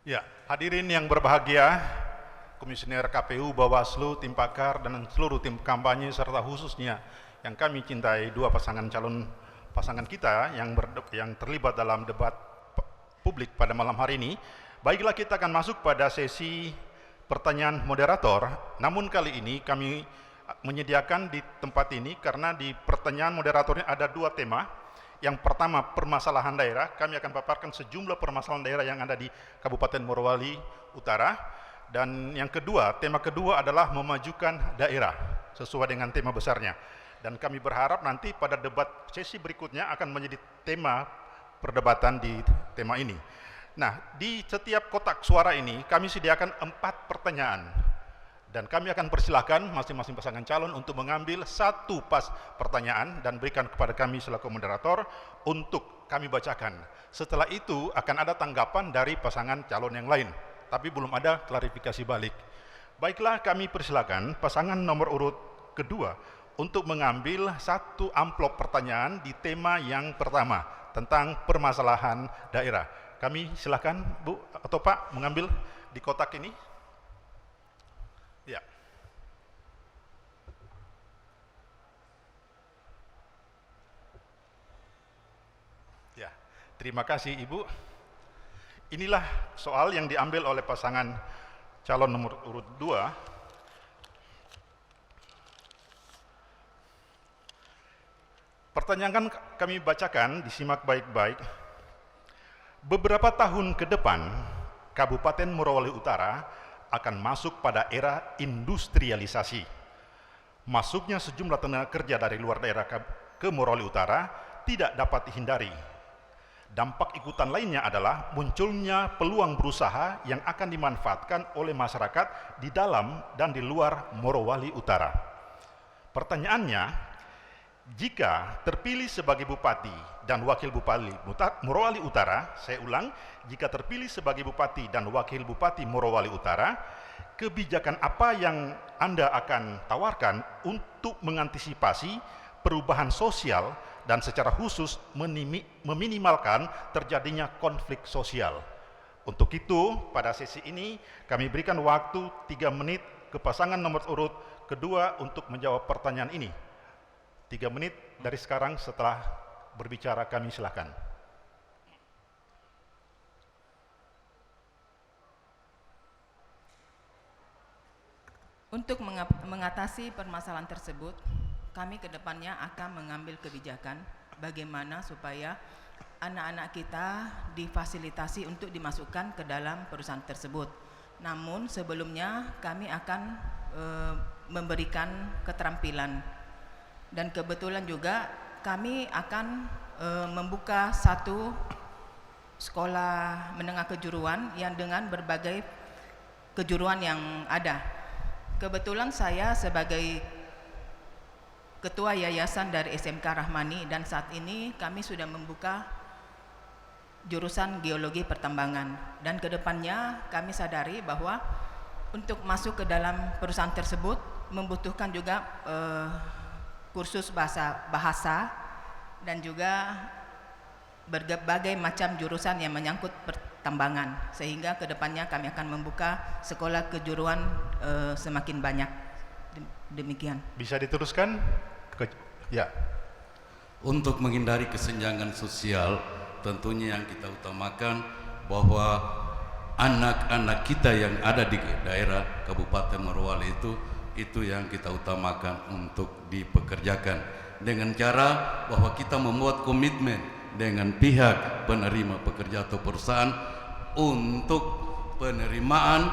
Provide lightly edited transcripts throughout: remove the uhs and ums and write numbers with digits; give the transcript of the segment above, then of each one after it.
Ya, hadirin yang berbahagia, Komisioner KPU, Bawaslu, tim pakar, dan seluruh tim kampanye, serta khususnya yang kami cintai dua pasangan kita yang terlibat dalam debat publik pada malam hari ini. Baiklah, kita akan masuk pada sesi pertanyaan moderator. Namun kali ini kami menyediakan di tempat ini karena di pertanyaan moderatornya ada dua tema. Yang pertama, permasalahan daerah. Kami akan paparkan sejumlah permasalahan daerah yang ada di Kabupaten Morowali Utara. Dan yang kedua, tema kedua adalah memajukan daerah sesuai dengan tema besarnya. Dan kami berharap nanti pada debat sesi berikutnya akan menjadi tema perdebatan di tema ini. Nah, di setiap kotak suara ini kami sediakan 4 pertanyaan. Dan kami akan persilahkan masing-masing pasangan calon untuk mengambil satu pertanyaan dan berikan kepada kami selaku moderator untuk kami bacakan. Setelah itu akan ada tanggapan dari pasangan calon yang lain, tapi belum ada klarifikasi balik. Baiklah, kami persilakan pasangan nomor urut kedua untuk mengambil satu amplop pertanyaan di tema yang pertama tentang permasalahan daerah. Kami silakan Bu atau Pak mengambil di kotak ini. Ya. Ya, terima kasih Ibu. Inilah soal yang diambil oleh pasangan calon nomor urut 2. Pertanyaan kami bacakan, disimak baik-baik. Beberapa tahun ke depan, Kabupaten Morowali Utara akan masuk pada era industrialisasi. Masuknya sejumlah tenaga kerja dari luar daerah ke Morowali Utara tidak dapat dihindari. Dampak ikutan lainnya adalah munculnya peluang berusaha yang akan dimanfaatkan oleh masyarakat di dalam dan di luar Morowali Utara. Pertanyaannya, jika terpilih sebagai Bupati dan Wakil Bupati Morowali Utara, saya ulang, jika terpilih sebagai Bupati dan Wakil Bupati Morowali Utara, kebijakan apa yang Anda akan tawarkan untuk mengantisipasi perubahan sosial dan secara khusus meminimalkan terjadinya konflik sosial? Untuk itu, pada sesi ini kami berikan waktu 3 menit ke pasangan nomor urut kedua untuk menjawab pertanyaan ini. 3 menit dari sekarang setelah berbicara kami silakan. Untuk mengatasi permasalahan tersebut, kami kedepannya akan mengambil kebijakan bagaimana supaya anak-anak kita difasilitasi untuk dimasukkan ke dalam perusahaan tersebut. Namun sebelumnya kami akan memberikan keterampilan. Dan kebetulan juga kami akan membuka satu sekolah menengah kejuruan yang dengan berbagai kejuruan yang ada. Kebetulan saya sebagai ketua yayasan dari SMK Rahmani, dan saat ini kami sudah membuka jurusan geologi pertambangan. Dan kedepannya kami sadari bahwa untuk masuk ke dalam perusahaan tersebut membutuhkan juga kursus bahasa dan juga berbagai macam jurusan yang menyangkut pertambangan, sehingga kedepannya kami akan membuka sekolah kejuruan semakin banyak. Demikian. Bisa diteruskan? Ya. Untuk menghindari kesenjangan sosial, tentunya yang kita utamakan bahwa anak-anak kita yang ada di daerah Kabupaten Morowali itu yang kita utamakan untuk dipekerjakan dengan cara bahwa kita membuat komitmen dengan pihak penerima pekerja atau perusahaan untuk penerimaan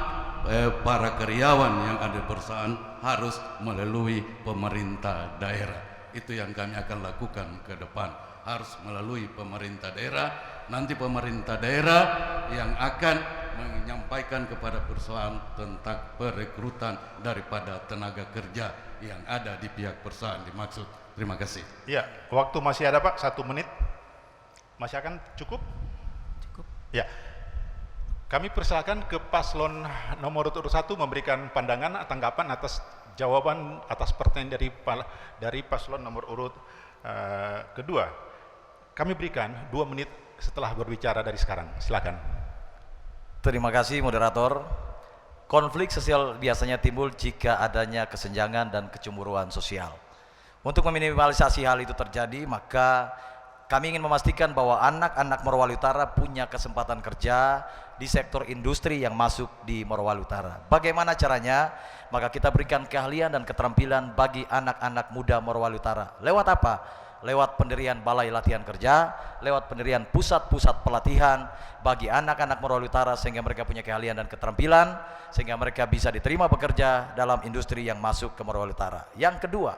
para karyawan yang ada di perusahaan harus melalui pemerintah daerah. Itu yang kami akan lakukan ke depan, harus melalui pemerintah daerah. Nanti pemerintah daerah yang akan menyampaikan kepada perusahaan tentang perekrutan daripada tenaga kerja yang ada di pihak perusahaan dimaksud. Terima kasih. Ya, waktu masih ada Pak, 1 menit. Masih akan cukup? Cukup. Ya. Kami persilakan ke paslon nomor urut 1 memberikan pandangan, tanggapan atas jawaban atas pertanyaan dari paslon nomor urut kedua. Kami berikan 2 menit setelah berbicara dari sekarang. Silakan. Terima kasih moderator. Konflik sosial biasanya timbul jika adanya kesenjangan dan kecemburuan sosial. Untuk meminimalisasi hal itu terjadi, maka kami ingin memastikan bahwa anak-anak Morowali Utara punya kesempatan kerja di sektor industri yang masuk di Morowali Utara. Bagaimana caranya? Maka kita berikan keahlian dan keterampilan bagi anak-anak muda Morowali Utara. Lewat apa? Lewat pendirian balai latihan kerja, lewat pendirian pusat-pusat pelatihan bagi anak-anak Morowali Utara sehingga mereka punya keahlian dan keterampilan, sehingga mereka bisa diterima bekerja dalam industri yang masuk ke Morowali Utara. Yang kedua,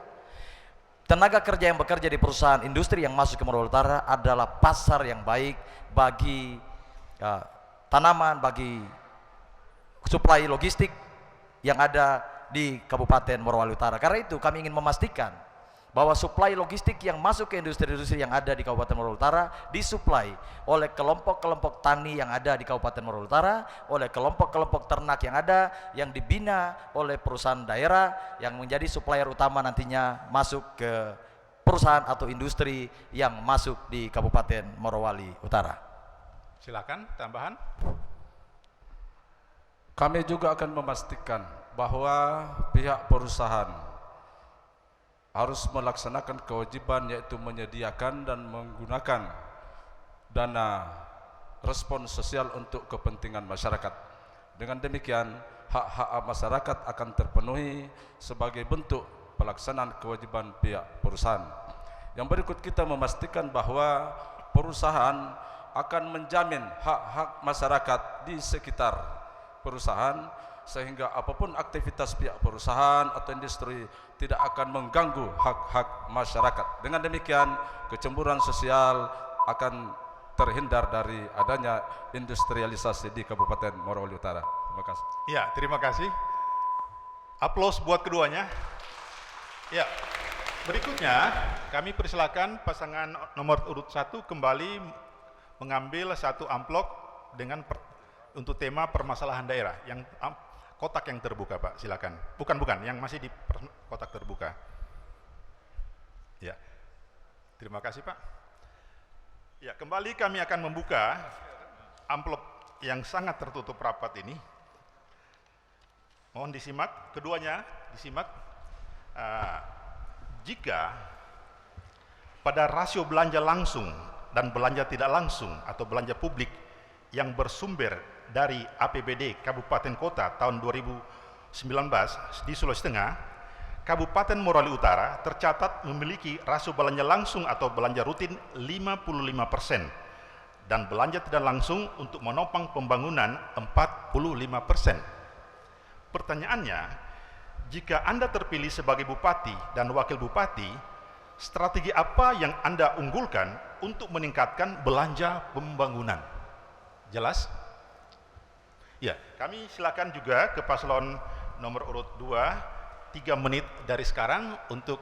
tenaga kerja yang bekerja di perusahaan industri yang masuk ke Morowali Utara adalah pasar yang baik bagi tanaman, bagi suplai logistik yang ada di Kabupaten Morowali Utara. Karena itu kami ingin memastikan bahwa suplai logistik yang masuk ke industri-industri yang ada di Kabupaten Morowali Utara disuplai oleh kelompok-kelompok tani yang ada di Kabupaten Morowali Utara, oleh kelompok-kelompok ternak yang ada yang dibina oleh perusahaan daerah yang menjadi supplier utama nantinya masuk ke perusahaan atau industri yang masuk di Kabupaten Morowali Utara. Silakan tambahan. Kami juga akan memastikan bahwa pihak perusahaan harus melaksanakan kewajiban, yaitu menyediakan dan menggunakan dana respon sosial untuk kepentingan masyarakat. Dengan demikian, hak-hak masyarakat akan terpenuhi sebagai bentuk pelaksanaan kewajiban pihak perusahaan. Yang berikut, kita memastikan bahwa perusahaan akan menjamin hak-hak masyarakat di sekitar perusahaan, sehingga apapun aktivitas pihak perusahaan atau industri tidak akan mengganggu hak-hak masyarakat. Dengan demikian, kecemburuan sosial akan terhindar dari adanya industrialisasi di Kabupaten Morowali Utara. Terima kasih. Ya, terima kasih. Aplaus buat keduanya. Ya, berikutnya kami persilakan pasangan nomor urut 1 kembali mengambil satu amplop dengan untuk tema permasalahan daerah yang kotak yang terbuka, Pak, silakan. Bukan, yang masih di kotak terbuka. Ya, terima kasih, Pak. Ya, kembali kami akan membuka amplop yang sangat tertutup rapat ini. Mohon disimak, keduanya disimak. Jika pada rasio belanja langsung dan belanja tidak langsung atau belanja publik yang bersumber dari APBD Kabupaten Kota tahun 2019 di Sulawesi Tengah, Kabupaten Morowali Utara tercatat memiliki rasio belanja langsung atau belanja rutin 55% dan belanja tidak langsung untuk menopang pembangunan 45%. Pertanyaannya, jika Anda terpilih sebagai bupati dan wakil bupati, strategi apa yang Anda unggulkan untuk meningkatkan belanja pembangunan? Jelas? Ya, kami silakan juga ke paslon nomor urut 2, 3 menit dari sekarang untuk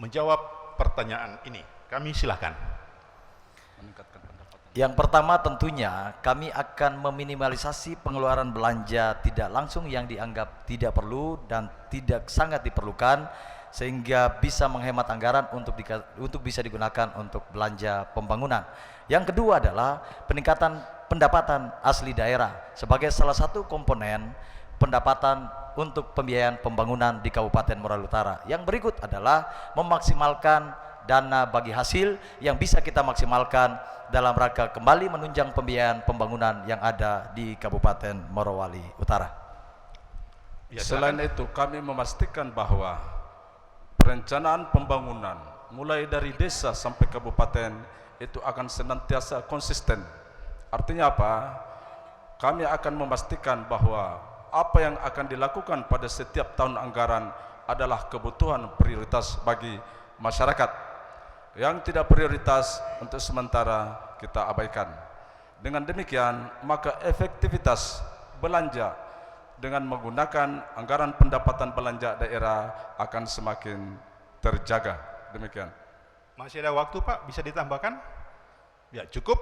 menjawab pertanyaan ini. Kami silakan. Meningkatkan pendapatan. Yang pertama tentunya kami akan meminimalisasi pengeluaran belanja tidak langsung yang dianggap tidak perlu dan tidak sangat diperlukan, sehingga bisa menghemat anggaran untuk bisa digunakan untuk belanja pembangunan. Yang kedua adalah peningkatan pendapatan asli daerah sebagai salah satu komponen pendapatan untuk pembiayaan pembangunan di Kabupaten Morowali Utara. Yang berikut adalah memaksimalkan dana bagi hasil yang bisa kita maksimalkan dalam rangka kembali menunjang pembiayaan pembangunan yang ada di Kabupaten Morowali Utara. Ya, selain itu, kami memastikan bahwa perencanaan pembangunan mulai dari desa sampai kabupaten itu akan senantiasa konsisten. Artinya apa? Kami akan memastikan bahwa apa yang akan dilakukan pada setiap tahun anggaran adalah kebutuhan prioritas bagi masyarakat. Yang tidak prioritas untuk sementara kita abaikan. Dengan demikian, maka efektivitas belanja dengan menggunakan anggaran pendapatan belanja daerah akan semakin terjaga. Demikian. Masih ada waktu, Pak, bisa ditambahkan? Ya, cukup.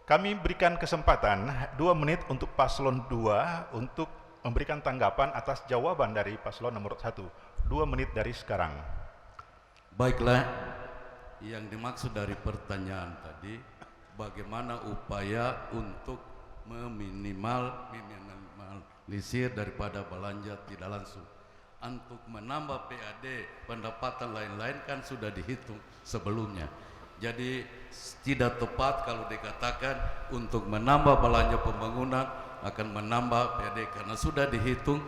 Kami berikan kesempatan 2 menit untuk paslon 2 untuk memberikan tanggapan atas jawaban dari paslon nomor 1. 2 menit dari sekarang. Baiklah, yang dimaksud dari pertanyaan tadi, bagaimana upaya untuk meminimalisir daripada belanja tidak langsung. Untuk menambah PAD pendapatan lain-lain kan sudah dihitung sebelumnya. Jadi tidak tepat kalau dikatakan untuk menambah belanja pembangunan akan menambah PAD karena sudah dihitung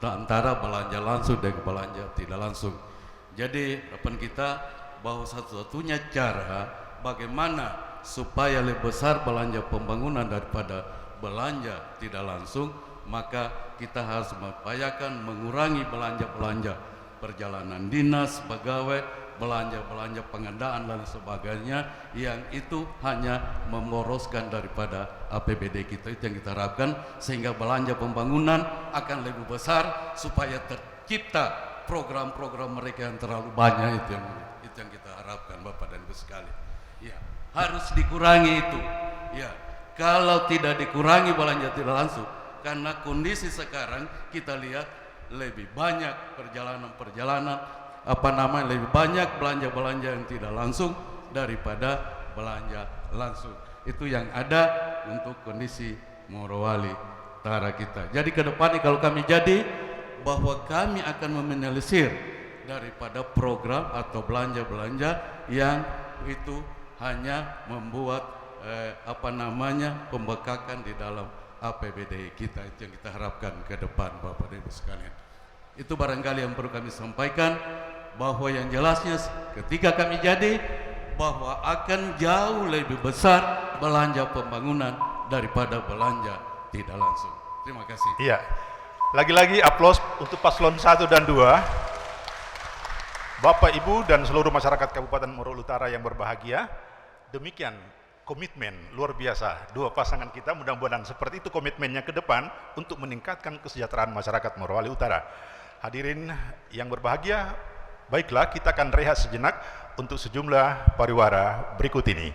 antara belanja langsung dan belanja tidak langsung. Jadi harapan kita bahwa satu-satunya cara bagaimana supaya lebih besar belanja pembangunan daripada belanja tidak langsung, maka kita harus mengupayakan mengurangi belanja-belanja perjalanan dinas, pegawai, belanja-belanja pengadaan dan sebagainya yang itu hanya memboroskan daripada APBD kita. Itu yang kita harapkan, sehingga belanja pembangunan akan lebih besar supaya tercipta program-program mereka yang terlalu banyak. Itu yang kita harapkan Bapak dan Ibu sekalian. Ya, harus dikurangi itu. Ya, kalau tidak dikurangi belanja tidak langsung, karena kondisi sekarang kita lihat lebih banyak perjalanan-perjalanan lebih banyak belanja-belanja yang tidak langsung daripada belanja langsung. Itu yang ada untuk kondisi Morowali Utara kita. Jadi ke depan kalau kami jadi bahwa kami akan meminimalisir daripada program atau belanja-belanja yang itu hanya membuat pembengkakan di dalam APBD kita. Itu yang kita harapkan ke depan Bapak dan Ibu sekalian. Itu barangkali yang perlu kami sampaikan, bahwa yang jelasnya ketika kami jadi bahwa akan jauh lebih besar belanja pembangunan daripada belanja tidak langsung. Terima kasih. Iya. Lagi-lagi aplaus untuk paslon 1 dan 2. Bapak, Ibu, dan seluruh masyarakat Kabupaten Morowali Utara yang berbahagia. Demikian komitmen luar biasa dua pasangan kita. Mudah-mudahan seperti itu komitmennya ke depan untuk meningkatkan kesejahteraan masyarakat Morowali Utara. Hadirin yang berbahagia, baiklah kita akan rehat sejenak untuk sejumlah pariwara berikut ini.